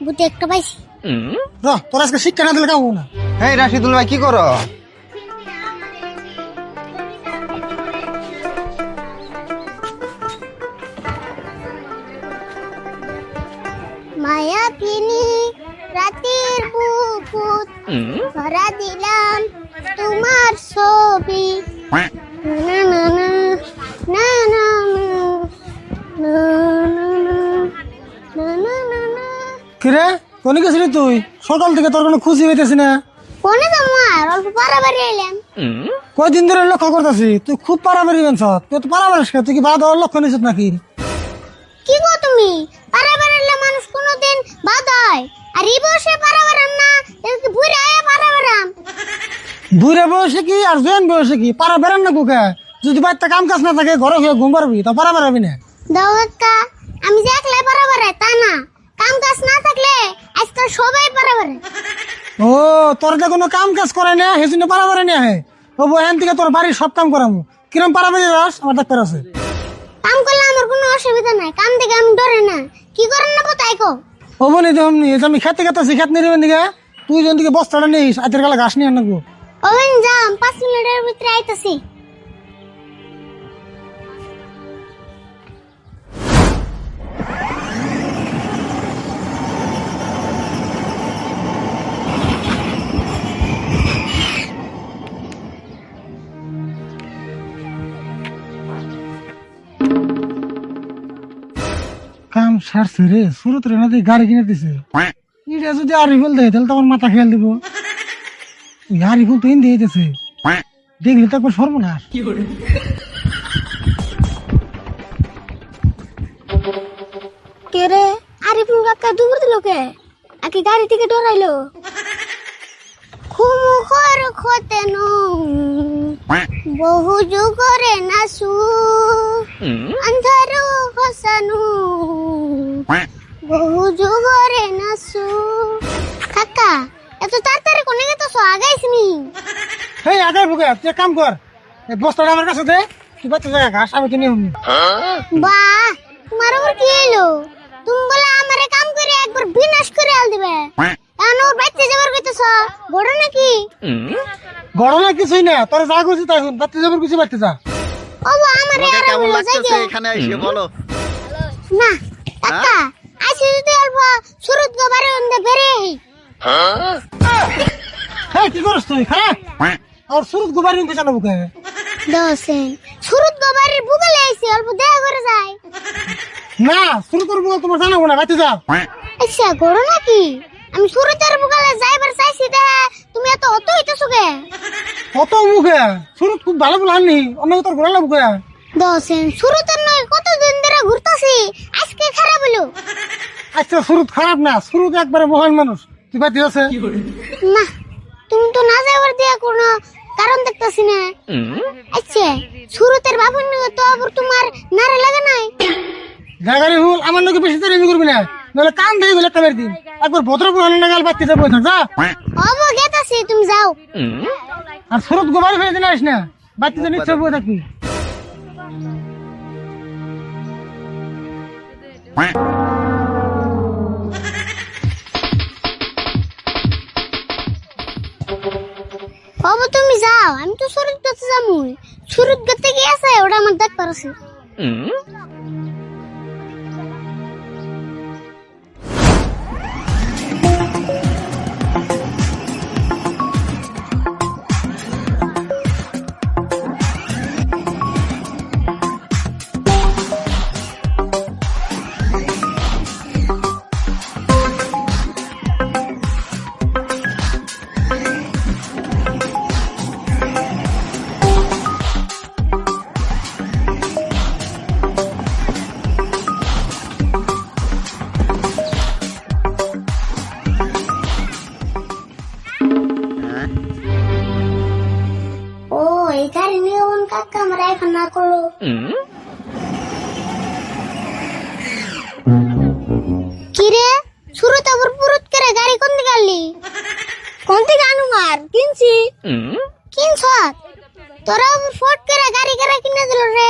বুঝতে একটা পাইছি। তোর আজকে শিক্ষা না দিলে কামো না। এই রাশিদুল ভাই কি করো? মায়া পিনি রাতের বুকুত ভরা দিলাম তোমার ছবি। না না না না না না না না না না। কিরে কোনে গেছিলি তুই? সকাল থেকে তোর কোনো খুশি হইতেছি না। কোনে যাবো আর অল্প পারাবাড়ি এলাম। কয়দিন ধরে লক্ষ্য করতেছি তুই খুব পারাবাড়ি বেঞ্চ। তুই তো পারাবাড়িস তুই কি বাধা দেওয়ার লক্ষ্য নিছিস নাকি? কি গো তুমি পারাবাড়ি এলে মানুষ কোনোদিন বাধা হয়? আর এই বয়সে পারাবাড়াম না এদিকে বুড়ে আয়া পারাবাড়াম। বুড়ে বয়সে কি আর জোয়ান বয়সে কি পারা বেড়ান না কুকে? যদি বাড়িতে কাম কাজ না থাকে ঘরে হয়ে ঘুম পারবি তা পারা বেড়াবি না। দাও একটা আমি যে একলাই পারাবাড়াই তা না, কাম কাজ না থাকলে আজকাল সবাই পারাবাড়ে। ও তোর যে কোনো কাম কাজ করে না সেই জন্য পারা বেড়ে নিয়ে হে ও এখান থেকে তোর বাড়ির সব কাম করামু। কিরম পারা বেড়ে যাস আমার ডাক্তার আছে। কাম করলে আমার কোনো অসুবিধা নাই, কাম থেকে আমি ডরে না। কি করেন না তাই কো। ও বনি দেহমনি আমি খেতে খেতেছি খেত নিয়ে দিকে তুই যেন দিকে বস্তাটা নিস আজের গালা ঘাস নিয়ে আনবো। ওই যাম 5 মিনিটের ভিতরে আইতাছি। কাম সারছে রে শুরুতে রে না গাড়ি কিনে দিছে। এটা যদি আরিফুল দেয় তাহলে তো আমার মাথা খেয়াল দিব। আরিফুল তো হিন্দি হইতেছে দেখলি তো একবার সর্বনাশ। কে রে আরিফুল কাকা দূর দিল কে? আকি গাড়ি থেকে ডরাইলো। খুমু খর খতেনু বহু যুগরে নাসু আন্ধারু হসানু বহু যুগরে নাসু। কাকা এত তাড়াতাড়ি কোনে গেছস? আগাইছিনি। হেই আগাই বুকে তুই এক কাম কর এই বস্তাটা আমার কাছে দে তুই বাচ্চা জায়গা ঘাস আমি কিনে হুম। বাহ তোমার আবার কি এলো? তুমি বলে আমারে কাম করে একবার বিনাশ করে আল দিবে। এখন ওর বাচ্চা যাবার কইতেছ বড় নাকি? গরমে কিছুই না তোর যা করছি তাই শুন বাচ্চা যাবার কিছু বাচ্চা যা। ও আমারে আর কেমন বলো লাগতেছে যাইগে। এখানে এসে বলো? না কাকা আইছি যদি অল্প সুরত গোবারে অন্ধে বেরে। হ্যাঁ কি করছ তুই হ্যাঁ আর সুরত গোবারি নিতে জানো বুকে? দোসে সুরত গোবারের বুগলে আইছি অল্প দেখা করে যায়। না সুরতের বুকে তোমার জানাবো না বাচ্চা যা। আচ্ছা গরো নাকি? আমি সুরতের বুগলে যাইবার চাইছি দে তুমি এত অত হইতেছো কে? কত মুখে সুরত খুব ভালো বলে আননি অন্য তোর ঘোরালা বুকে। দোসে সুরতের নয় কতদিন ধরে ঘুরতাছি আজকে খারাপ হলো। আচ্ছা সুরত খারাপ না সুরত একবারে মহান মানুষ তুই বাচ্চা আছে। না তুমি তো না যাবার দিয়া কোনো কারণ দেখতেছি না। আচ্ছা সুরতের বাবুর নিয়ে তো আবার তোমার নারে লাগে নাই? গাড়ি হুল আমার লোকে বেশি তাড়ি করবি না নাহলে কান দিয়ে গেলে একটা দিন একবার ভদ্রপুর হলে না গাল বাচ্চা যাবো যা। অব গেতাছি তুমি যাও। আর সুরত গোবারি ফেলে দিন আসিস না বাচ্চা নিশ্চয় বয়ে থাকবি। অব তুমি যাও আমি তো সুরত গেতে যাবো। সুরত গেতে গিয়েছে ওটা আমার দেখ পারছি। ও এই গাড়ি নিয়ে ওন কাকা আমরা এখন না করলো। কিরে সুরত আবার পুরুত করে গাড়ি কোন দিকে আনলি? কোন দিকে আনু মার কিনছি। কিনছ তোরা আবার ফট করে গাড়ি করে কিনে দিল রে।